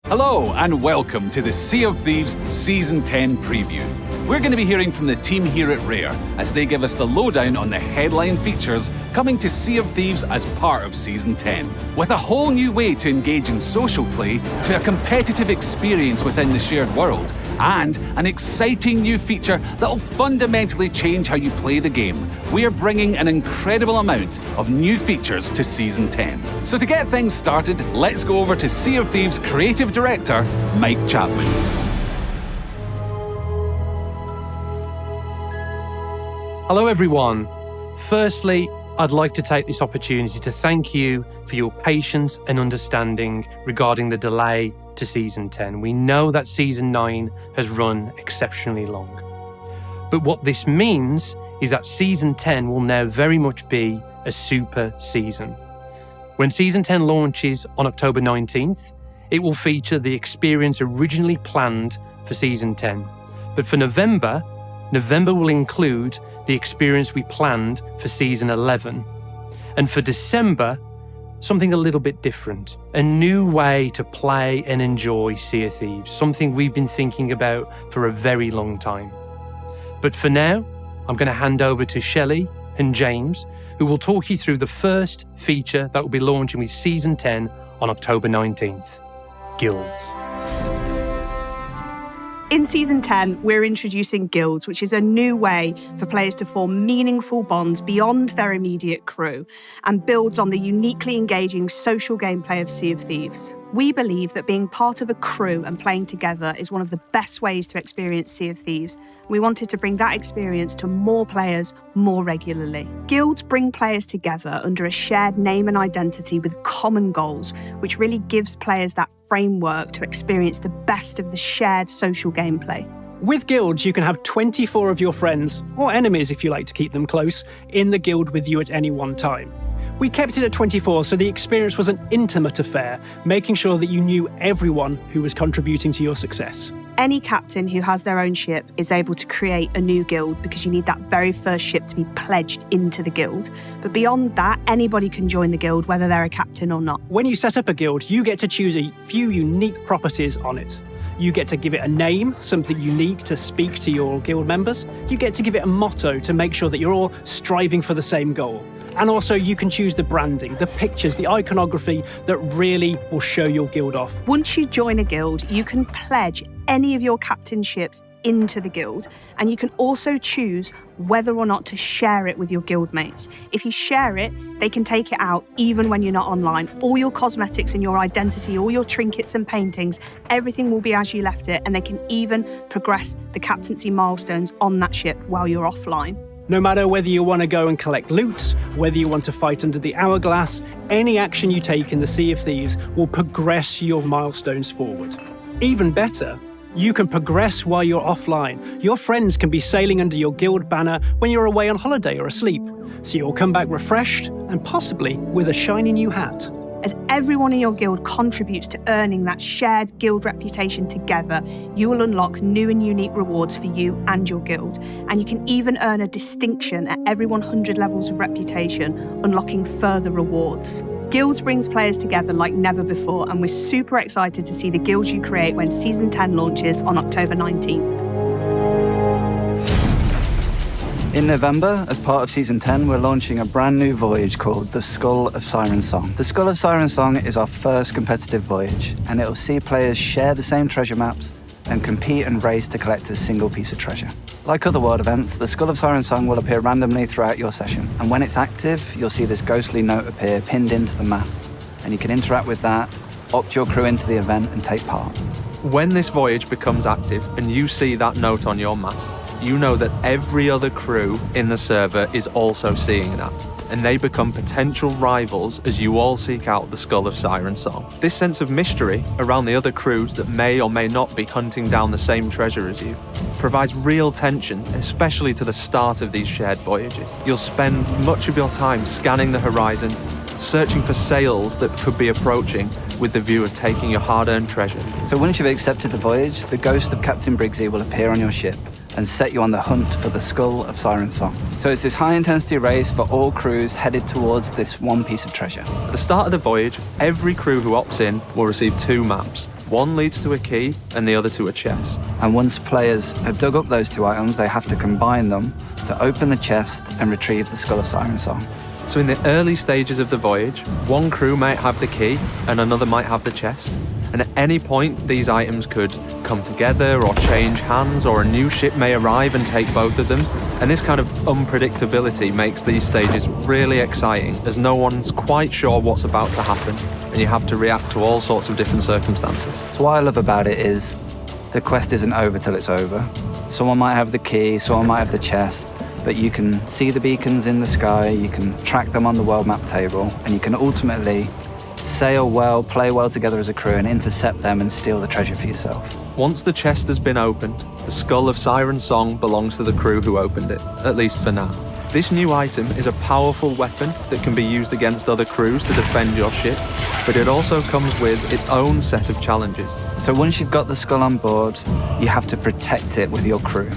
Hello and welcome to the Sea of Thieves Season 10 preview. We're going to be hearing from the team here at Rare as they give us the lowdown on the headline features coming to Sea of Thieves as part of Season 10. With a whole new way to engage in social play, to a competitive experience within the shared world, and an exciting new feature that'll fundamentally change how you play the game, we are bringing an incredible amount of new features to Season 10. So to get things started, let's go over to Sea of Thieves Creative Director, Mike Chapman. Hello everyone. Firstly, I'd like to take this opportunity to thank you for your patience and understanding regarding the delay to Season 10. We know that Season 9 has run exceptionally long. But what this means is that Season 10 will now very much be a super season. When Season 10 launches on October 19th, it will feature the experience originally planned for Season 10. But for November will include the experience we planned for Season 11. And for December, something a little bit different. A new way to play and enjoy Sea of Thieves, something we've been thinking about for a very long time. But for now, I'm going to hand over to Shelley and James, who will talk you through the first feature that will be launching with Season 10 on October 19th, Guilds. In Season 10, we're introducing guilds, which is a new way for players to form meaningful bonds beyond their immediate crew and builds on the uniquely engaging social gameplay of Sea of Thieves. We believe that being part of a crew and playing together is one of the best ways to experience Sea of Thieves. We wanted to bring that experience to more players more regularly. Guilds bring players together under a shared name and identity with common goals, which really gives players that framework to experience the best of the shared social gameplay. With guilds, you can have 24 of your friends, or enemies if you like to keep them close, in the guild with you at any one time. We kept it at 24 so the experience was an intimate affair, making sure that you knew everyone who was contributing to your success. Any captain who has their own ship is able to create a new guild because you need that very first ship to be pledged into the guild. But beyond that, anybody can join the guild, whether they're a captain or not. When you set up a guild, you get to choose a few unique properties on it. You get to give it a name, something unique to speak to your guild members. You get to give it a motto to make sure that you're all striving for the same goal. And also you can choose the branding, the pictures, the iconography that really will show your guild off. Once you join a guild, you can pledge any of your captain ships into the guild, and you can also choose whether or not to share it with your guildmates. If you share it, they can take it out even when you're not online. All your cosmetics and your identity, all your trinkets and paintings, everything will be as you left it, and they can even progress the captaincy milestones on that ship while you're offline. No matter whether you want to go and collect loot, whether you want to fight under the hourglass, any action you take in the Sea of Thieves will progress your milestones forward. Even better, you can progress while you're offline. Your friends can be sailing under your guild banner when you're away on holiday or asleep, so you'll come back refreshed and possibly with a shiny new hat. As everyone in your guild contributes to earning that shared guild reputation together, you will unlock new and unique rewards for you and your guild. And you can even earn a distinction at every 100 levels of reputation, unlocking further rewards. Guilds brings players together like never before, and we're super excited to see the guilds you create when Season 10 launches on October 19th. In November, as part of Season 10, we're launching a brand new voyage called the Skull of Siren Song. The Skull of Siren Song is our first competitive voyage, and it'll see players share the same treasure maps and compete and race to collect a single piece of treasure. Like other world events, the Skull of Siren Song will appear randomly throughout your session, and when it's active, you'll see this ghostly note appear pinned into the mast, and you can interact with that, opt your crew into the event, and take part. When this voyage becomes active and you see that note on your mast, you know that every other crew in the server is also seeing that, and they become potential rivals as you all seek out the Skull of Siren Song. This sense of mystery around the other crews that may or may not be hunting down the same treasure as you provides real tension, especially to the start of these shared voyages. You'll spend much of your time scanning the horizon, searching for sails that could be approaching with the view of taking your hard-earned treasure. So once you've accepted the voyage, the ghost of Captain Briggsy will appear on your ship and set you on the hunt for the Skull of Siren Song. So it's this high-intensity race for all crews headed towards this one piece of treasure. At the start of the voyage, every crew who opts in will receive 2 maps. One leads to a key and the other to a chest. And once players have dug up those two items, they have to combine them to open the chest and retrieve the Skull of Siren Song. So in the early stages of the voyage, one crew might have the key and another might have the chest. And at any point, these items could come together or change hands, or a new ship may arrive and take both of them. And this kind of unpredictability makes these stages really exciting, as no one's quite sure what's about to happen, and you have to react to all sorts of different circumstances. So what I love about it is the quest isn't over till it's over. Someone might have the key, someone might have the chest, but you can see the beacons in the sky, you can track them on the world map table, and you can ultimately sail well, play well together as a crew, and intercept them and steal the treasure for yourself. Once the chest has been opened, the Skull of Siren Song belongs to the crew who opened it, at least for now. This new item is a powerful weapon that can be used against other crews to defend your ship, but it also comes with its own set of challenges. So once you've got the skull on board, you have to protect it with your crew.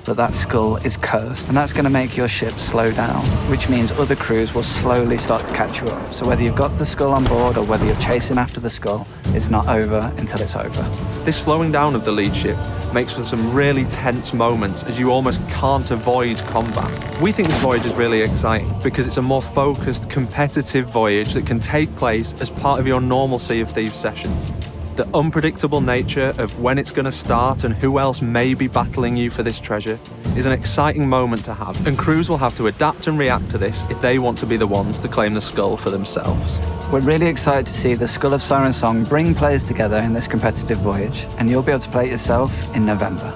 But that skull is cursed, and that's going to make your ship slow down, which means other crews will slowly start to catch you up. So whether you've got the skull on board or whether you're chasing after the skull, it's not over until it's over. This slowing down of the lead ship makes for some really tense moments, as you almost can't avoid combat. We think this voyage is really exciting because it's a more focused, competitive voyage that can take place as part of your normal Sea of Thieves sessions. The unpredictable nature of when it's going to start and who else may be battling you for this treasure is an exciting moment to have, and crews will have to adapt and react to this if they want to be the ones to claim the skull for themselves. We're really excited to see the Skull of Siren Song bring players together in this competitive voyage, and you'll be able to play it yourself in November.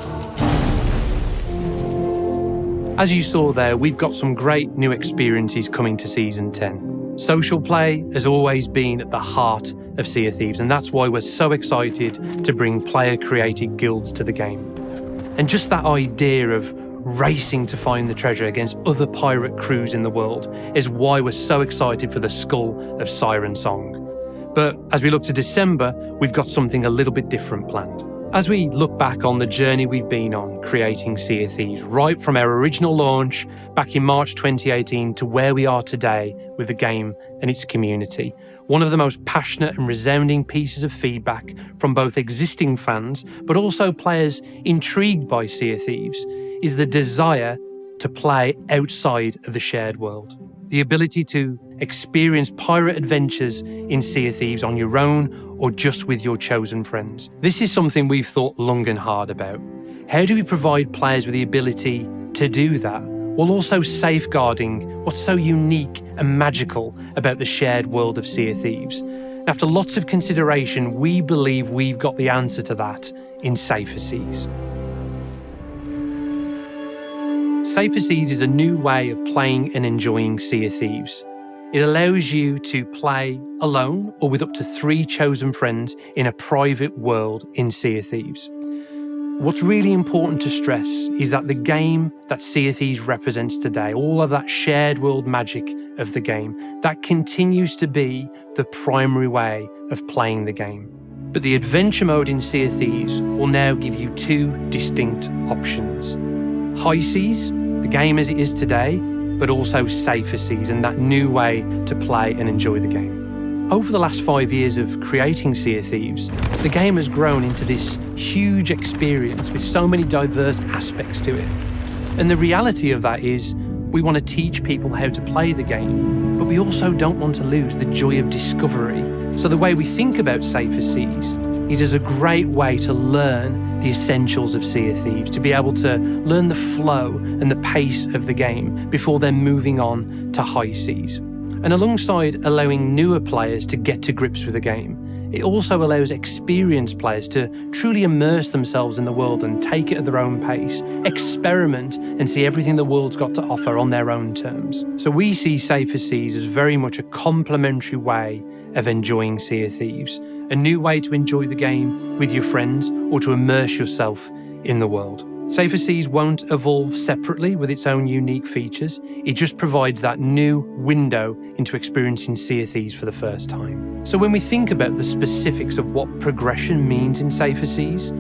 As you saw there, we've got some great new experiences coming to Season 10. Social play has always been at the heart of Sea of Thieves, and that's why we're so excited to bring player-created guilds to the game. And just that idea of racing to find the treasure against other pirate crews in the world is why we're so excited for the Skull of Siren Song. But as we look to December, we've got something a little bit different planned. As we look back on the journey we've been on creating Sea of Thieves, right from our original launch back in March 2018 to where we are today with the game and its community, one of the most passionate and resounding pieces of feedback from both existing fans, but also players intrigued by Sea of Thieves, is the desire to play outside of the shared world. The ability to experience pirate adventures in Sea of Thieves on your own or just with your chosen friends. This is something we've thought long and hard about. How do we provide players with the ability to do that, while also safeguarding what's so unique and magical about the shared world of Sea of Thieves? After lots of consideration, we believe we've got the answer to that in Safer Seas. Safer Seas is a new way of playing and enjoying Sea of Thieves. It allows you to play alone or with up to 3 chosen friends in a private world in Sea of Thieves. What's really important to stress is that the game that Sea of Thieves represents today, all of that shared world magic of the game, that continues to be the primary way of playing the game. But the adventure mode in Sea of Thieves will now give you 2 distinct options. High Seas, the game as it is today, but also Safer Seas and that new way to play and enjoy the game. Over the last 5 years of creating Sea of Thieves, the game has grown into this huge experience with so many diverse aspects to it. And the reality of that is we want to teach people how to play the game, but we also don't want to lose the joy of discovery. So the way we think about Safer Seas is as a great way to learn the essentials of Sea of Thieves, to be able to learn the flow and the pace of the game before then moving on to High Seas. And alongside allowing newer players to get to grips with the game, it also allows experienced players to truly immerse themselves in the world and take it at their own pace, experiment and see everything the world's got to offer on their own terms. So we see Safer Seas as very much a complementary way of enjoying Sea of Thieves, a new way to enjoy the game with your friends or to immerse yourself in the world. Safer Seas won't evolve separately with its own unique features. It just provides that new window into experiencing Sea of Thieves for the first time. So when we think about the specifics of what progression means in Safer Seas,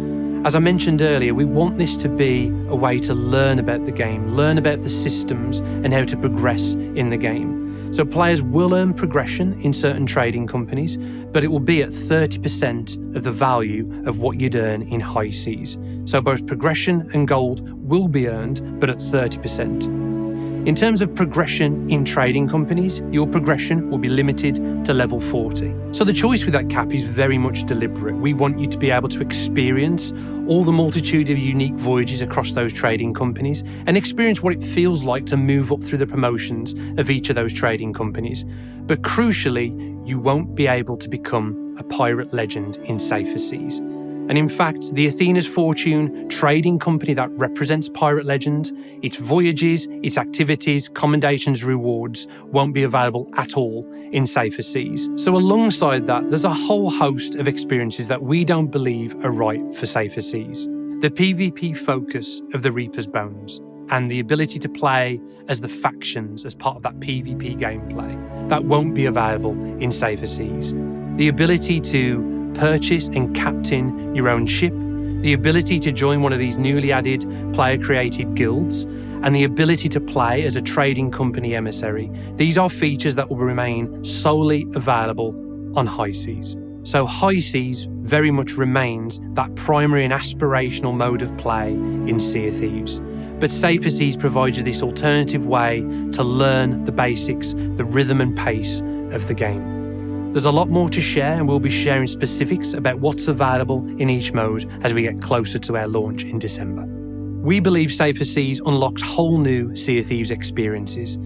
as I mentioned earlier, we want this to be a way to learn about the game, learn about the systems and how to progress in the game. So players will earn progression in certain trading companies, but it will be at 30% of the value of what you'd earn in high seas. So both progression and gold will be earned, but at 30%. In terms of progression in trading companies, your progression will be limited to level 40. So the choice with that cap is very much deliberate. We want you to be able to experience all the multitude of unique voyages across those trading companies and experience what it feels like to move up through the promotions of each of those trading companies. But crucially, you won't be able to become a pirate legend in safer seas. And in fact, the Athena's Fortune trading company that represents pirate legends, its voyages, its activities, commendations, rewards won't be available at all in safer seas. So alongside that, there's a whole host of experiences that we don't believe are right for safer seas. The PvP focus of the Reaper's Bones and the ability to play as the factions as part of that PvP gameplay, that won't be available in safer seas. The ability to purchase and captain your own ship, the ability to join one of these newly added player-created guilds, and the ability to play as a trading company emissary. These are features that will remain solely available on high seas. So high seas very much remains that primary and aspirational mode of play in Sea of Thieves. But safer seas provides you this alternative way to learn the basics, the rhythm and pace of the game. There's a lot more to share, and we'll be sharing specifics about what's available in each mode as we get closer to our launch in December. We believe Safer Seas unlocks whole new Sea of Thieves experiences.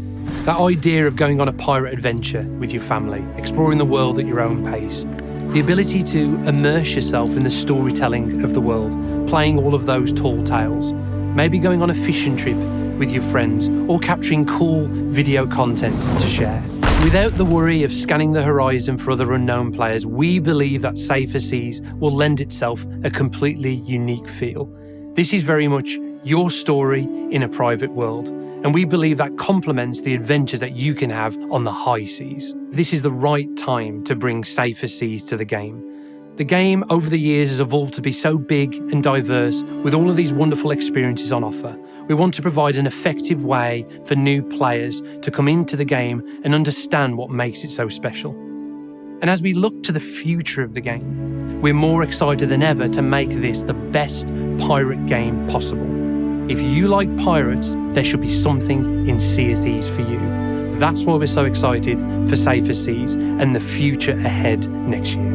That idea of going on a pirate adventure with your family, exploring the world at your own pace, the ability to immerse yourself in the storytelling of the world, playing all of those tall tales, maybe going on a fishing trip with your friends, or capturing cool video content to share. Without the worry of scanning the horizon for other unknown players, we believe that Safer Seas will lend itself a completely unique feel. This is very much your story in a private world, and we believe that complements the adventures that you can have on the high seas. This is the right time to bring Safer Seas to the game. The game over the years has evolved to be so big and diverse with all of these wonderful experiences on offer. We want to provide an effective way for new players to come into the game and understand what makes it so special. And as we look to the future of the game, we're more excited than ever to make this the best pirate game possible. If you like pirates, there should be something in Sea of Thieves for you. That's why we're so excited for Safer Seas and the future ahead next year.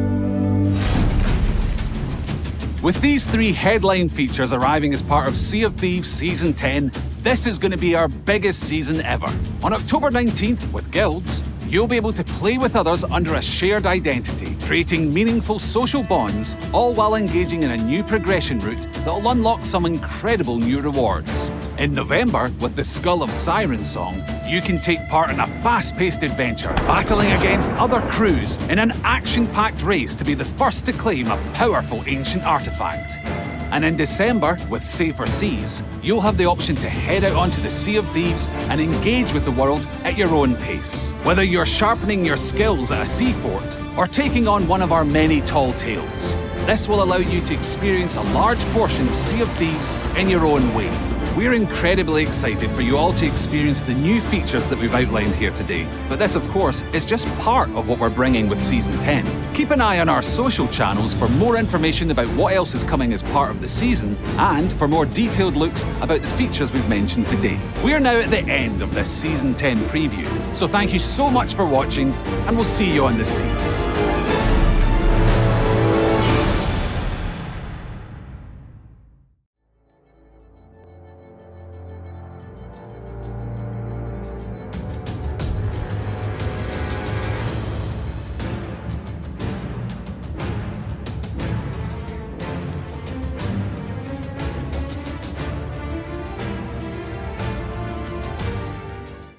With these 3 headline features arriving as part of Sea of Thieves Season 10, this is going to be our biggest season ever. On October 19th, with guilds, you'll be able to play with others under a shared identity, creating meaningful social bonds, all while engaging in a new progression route that'll unlock some incredible new rewards. In November, with the Skull of Siren Song, you can take part in a fast-paced adventure, battling against other crews in an action-packed race to be the first to claim a powerful ancient artifact. And in December, with Safer Seas, you'll have the option to head out onto the Sea of Thieves and engage with the world at your own pace. Whether you're sharpening your skills at a sea fort or taking on one of our many tall tales, this will allow you to experience a large portion of Sea of Thieves in your own way. We're incredibly excited for you all to experience the new features that we've outlined here today. But this, of course, is just part of what we're bringing with Season 10. Keep an eye on our social channels for more information about what else is coming as part of the season and for more detailed looks about the features we've mentioned today. We're now at the end of this Season 10 preview, so thank you so much for watching, and we'll see you on the seas.